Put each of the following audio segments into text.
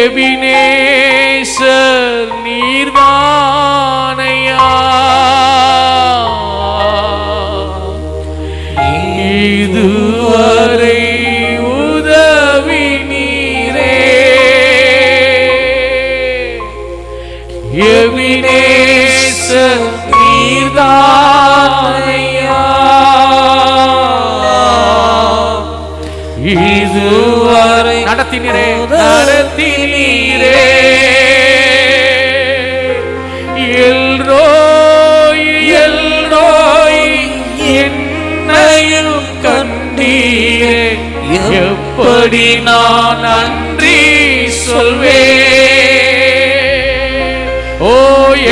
Ebenezer நீர்தானையா, இதுவரை உதவி நீரே. எபினேசர் நீர்தானையா, இதுவரை நடத்தினீரே நடத்தினீரே. எல்ரோய் எல்ரோய் என்னையும் கண்டீரே, எப்படி நான் நன்றி சொல்வேன். ஓ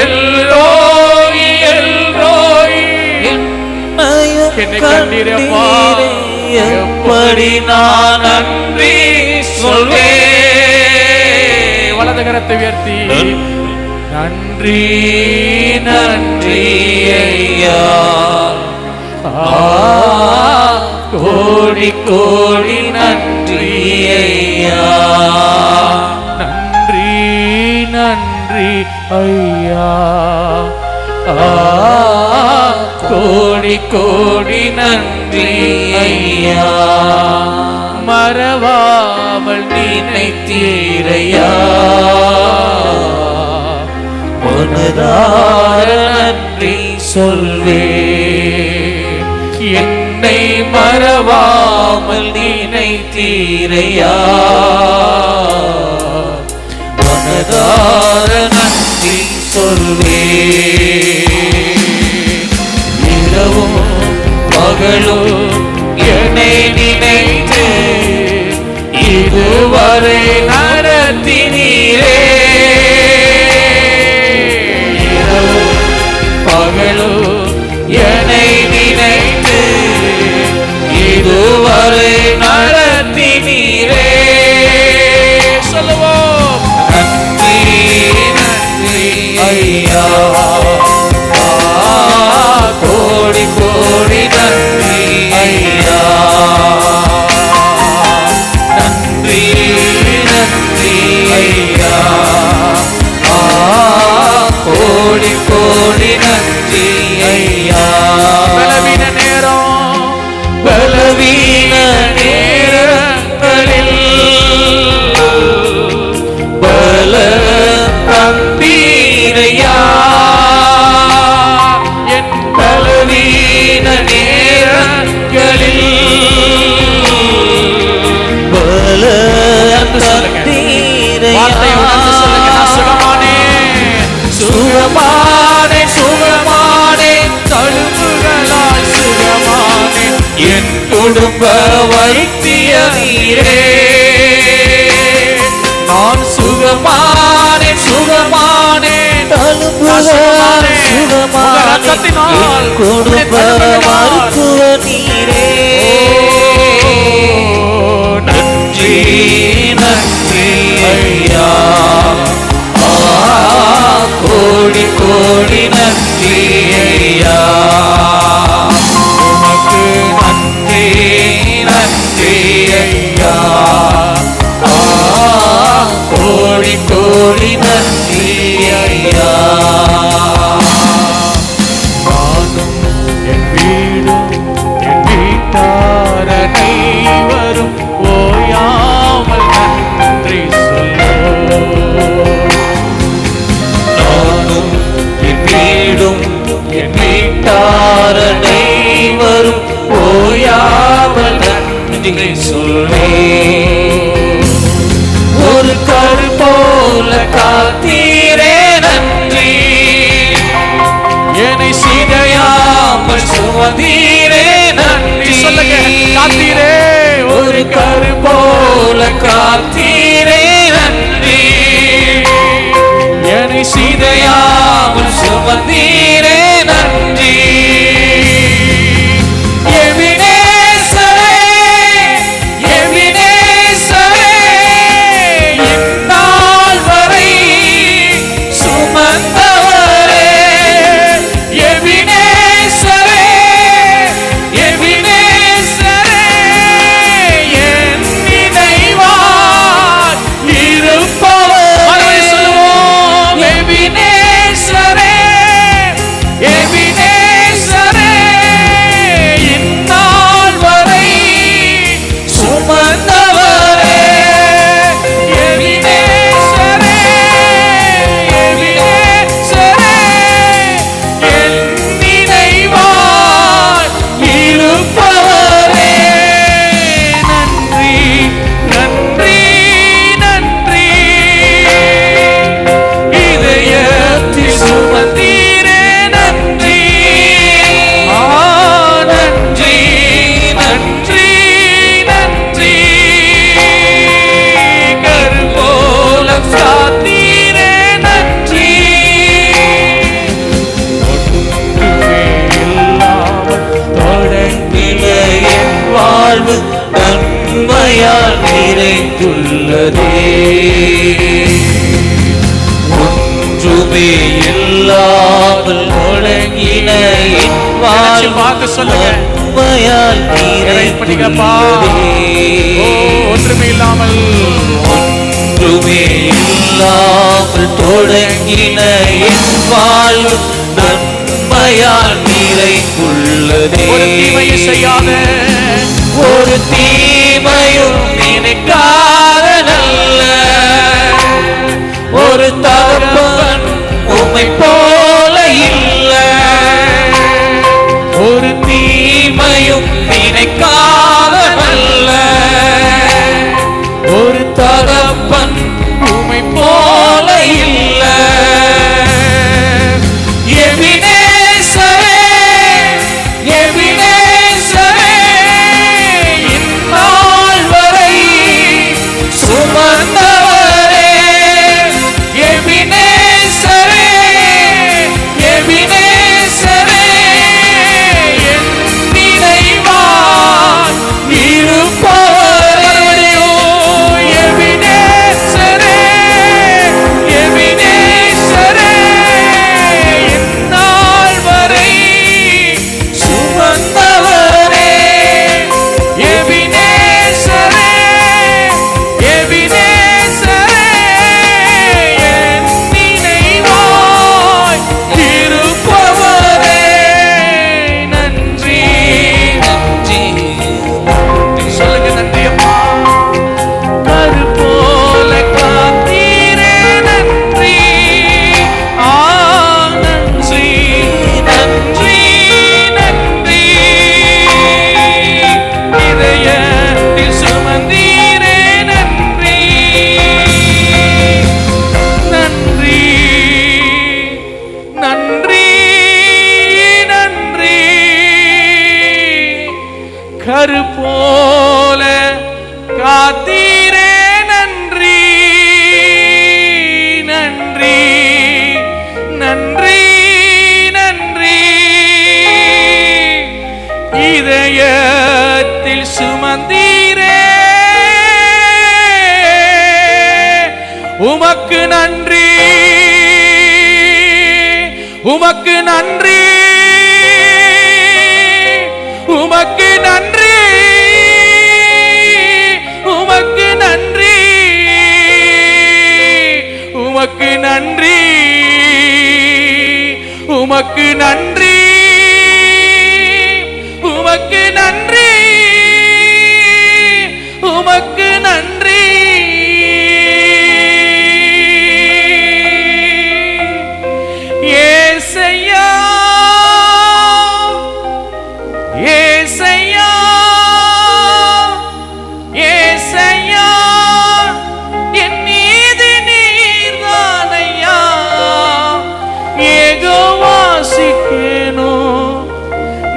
எல்ரோய் எல்ரோய் என்னை கண்டீரப்பா, எப்படி நான் நன்றி சொல்வேன். வலது கரத்தை உயர்த்தி நன்றி நன்றி ஐயா, கோடி கோடி நன்றி ஐயா, நன்றி நன்றி ஐயா, கோடி கோடி நன்றி ஐயா. மறவாமல் நினைத்தீரையா, மனதார நன்றி சொல்வேன். என்னை மறவாமல் நினைத்தீரையா, மனதார நன்றி சொல்வேன். இரவும் பகலும் என்னை நினைத்து இதுவரை நடத்தினீரே. இரவும் பகலும் என்னை நினைத்து இதுவரை நடத்தினீரே. சொல்லுவோம் நன்றி நன்றி ஐயா, கோடி கோடி நன்றி ஐயா, நன்றி நன்றி ஐயா, கோடி கோடி நன்றி ஐயா. பலவீன நேரம் பலவீன நேரங்களில் பல தந்தீரையா, என் பலவீன நேரங்களில் பல தந்தீரையா. சுகமானே சுகமானே தழும்புகளால் சுகமானே, என் குடும்ப வைத்திய நீரே. நான் சுகமானே சுகமானே தழும்புகளால் சுகமானே, என் குடும்ப மருத்துவ நீரே. நன்றி நன்றி ஐயா, கோடி கோடி நன்றி ஐயா, உமக்கு நன்றி நன்றி ஐயா, கோடி கோடி நன்றி ஐயா. நானும் என் வீடும் என் வீட்டார் அனைவரும் ஓயாமல் நன்றி சொல்லுவோம். நானும் என் வீடும் என் வீட்டார் அனைவரும் ஓயாமல் நன்றி சொல்வேன். ஒரு கரு போல காத்தீரே நன்றி, என்னை சிதையாமல் சுமந்தீரே நன்றி. சொல்லுங்க காத்தீரே, ஒரு கரு போல காத்தீரே நன்றி, என்னை சிதையாமல் சுமந்தீரே நன்றி. எபினேசரே சுமந்தவரே எபினேசரே, எபினேசரே, என் நினைவாய் இருப்பவரே. நன்றி நன்றி நன்றி, இதயத்தில் சுமந்தீரே நன்றி. நன்றி நன்றி நன்றி, கருவோலம் சாத்தீரே நன்றி. ஒன்றுமே இல்லாமல் தொடங்கின என் வாழ்வு நன்மையால் நிறைந்துள்ளதே. ஒன்றுமே இல்லாமல் தொடங்கின என் வாழ்வு நன்மையால் நிறைந்துள்ளதே. ஒன்றுமே இல்லாமல் தொடங்கின என் வாழ்வு நன்மையால் நிறைந்துள்ளதே. ஒரு தீமையும் செய்யாத, ஒரு தீமையும் நினைக்காத நல்ல ஒரு தகப்பன் உம்மை போல இல்ல. ஒரு தீமையும் நினைக்காத நல்ல ஒரு தகப்பன் உம்மை போல இல்ல. எபினேசரே, எபினேசரே, இந்நாள் வரை சுமந்தவரே. எபினேசரே, எபினேசரே, என் நினைவாய் இருப்பவரே. எபினேசரே, எபினேசரே, இந்நாள் வரை சுமந்தவரே. எபினேசரே, எபினேசரே, என் நினைவாய் இருப்பவரே. நன்றி நன்றி, சொல்லுங்க நன்றி அம்மா. கரு போல காத்தீரே நன்றி. நன்றி நன்றி நன்றி, இதயத்தில் சுமந்தீரே நன்றி. நன்றி நன்றி நன்றி, கரு போல காத்தீரே நன்றி. நன்றி நன்றி நன்றி, இதயத்தில் சுமந்தீரே. உமக்கு நன்றி, உமக்கு நன்றி, உமக்கு நன்றி, உமக்கு நன்றி, உமக்கு நன்றி, உமக்கு நன்றி, உமக்கு நன்றி, உமக்கு நன்றி. ஏசையா, ஏசையா, ஏசையா, என் நீதி நீர்தானையா. ஏகோவாசிக்கேனோ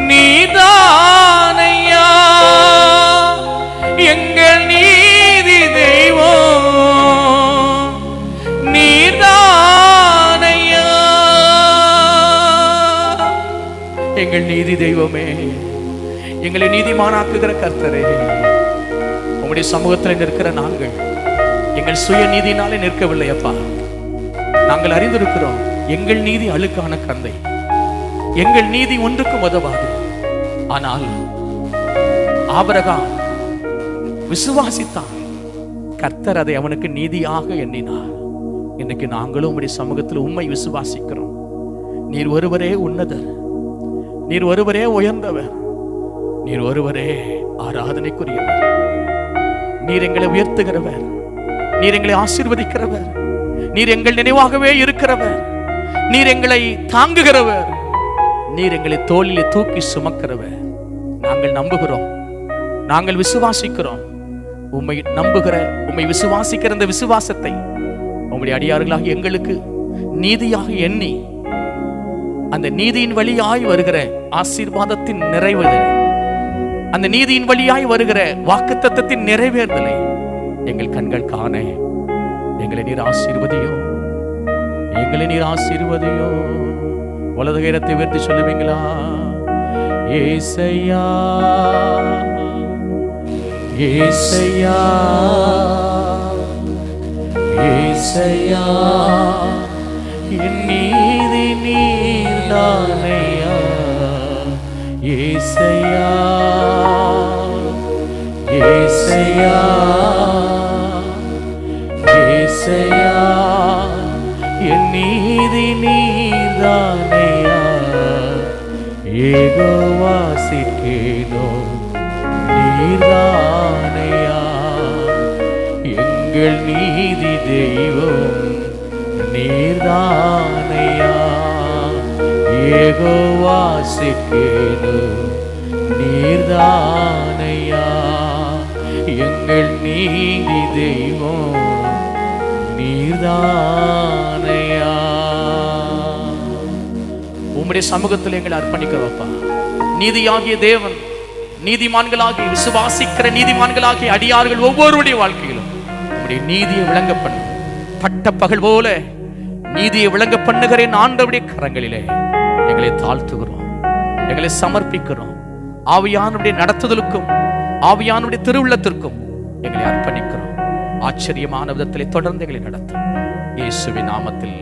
நீதானையா, எங்கள் நீதி தெய்வம் நீதானையா. எங்கள் நீதி தெய்வமே, எங்களை நீதிமானாக்குகிற கர்த்தரே, உம்முடைய சமூகத்தில் நிற்கிற நாங்கள் எங்கள் சுய நீதினாலே நிற்கவில்லை அப்பா. நாங்கள் அறிந்திருக்கிறோம், எங்கள் நீதி அழுக்கான கந்தை, எங்கள் நீதி ஒன்றுக்கும் உதவாது. ஆனால் ஆபிரகாம் விசுவாசித்தான், கர்த்தர் அதை அவனுக்கு நீதியாக எண்ணினார். இன்னைக்கு நாங்களும் உம்முடைய சமூகத்தில் உம்மை விசுவாசிக்கிறோம். நீர் ஒருவரே உன்னதர், நீர் ஒருவரே உயர்ந்தவர், நீர் ஒருவரே ஆராதனைக்குரியவர். நீர் எங்களை உயர்த்துகிறவர், நீர் எங்களை ஆசீர்வதிக்கிறவர், நீர் எங்கள் நினைவாகவே இருக்கிறவர், நீர் எங்களை தாங்குகிறவர், நீர் எங்களை தோளிலே தூக்கி சுமக்கிறவர். நாங்கள் நம்புகிறோம், நாங்கள் விசுவாசிக்கிறோம். உம்மை நம்புகிற, உம்மை விசுவாசிக்கிற இந்த விசுவாசத்தை உம்முடைய அடியார்களாக எங்களுக்கு நீதியாக எண்ணி அந்த நீதியின் வழியாய் வருகிற ஆசீர்வாதத்தின் நிறைவேறுதலை, அந்த நீதியின் வழியாய் வருகிற வாக்குத்தத்தத்தின் நிறைவேறுதலை எங்கள் கண்கள் காண எங்களை நீர் ஆசீர்வதியோ, எங்களை நீர் ஆசீர்வதியோ. வலது கரத்தை உயர்த்தி சொல்லுவீங்களா? ஏசையா, ஏசையா, ஏசையா, என் நீதி நீர்தானையா. ஏசையா, ஏசையா, ஏசையா, என் நீதி நீர்தானையா. யெகோவா சிக்கேனோ நீர்தானையா. எங்கள் நீதி தெய்வம் நீர்தானையா. யெகோவா சிக்கேனோ நீர்தானையா. எங்கள் நீதி தெய்வம் நீர்தானையா. உம்முடைய சமூகத்தில் எங்களை அர்ப்பணிக்கிறோப்பா. நீதியாகிய தேவன், நீதிமான்களாகி விசுவாசிக்கிற நீதிமான்களாகிய அடியார்கள் ஒவ்வொருடைய வாழ்க்கையிலும் உம்முடைய நீதியை விளங்க பண்ணு. பட்ட பகல் போல நீதியை விளங்க பண்ணுகிறேன் ஆண்டவருடைய கரங்களிலே எங்களை தாழ்த்துகிறோம், எங்களை சமர்ப்பிக்கிறோம். ஆவியானுடைய நடத்துதலுக்கும் ஆவியானுடைய திருவுள்ளத்திற்கும் எங்களை அர்ப்பணிக்கிறோம். ஆச்சரியமான விதத்திலே தொடர்ந்து எங்களை நடத்தும். இயேசுவின் நாமத்தில்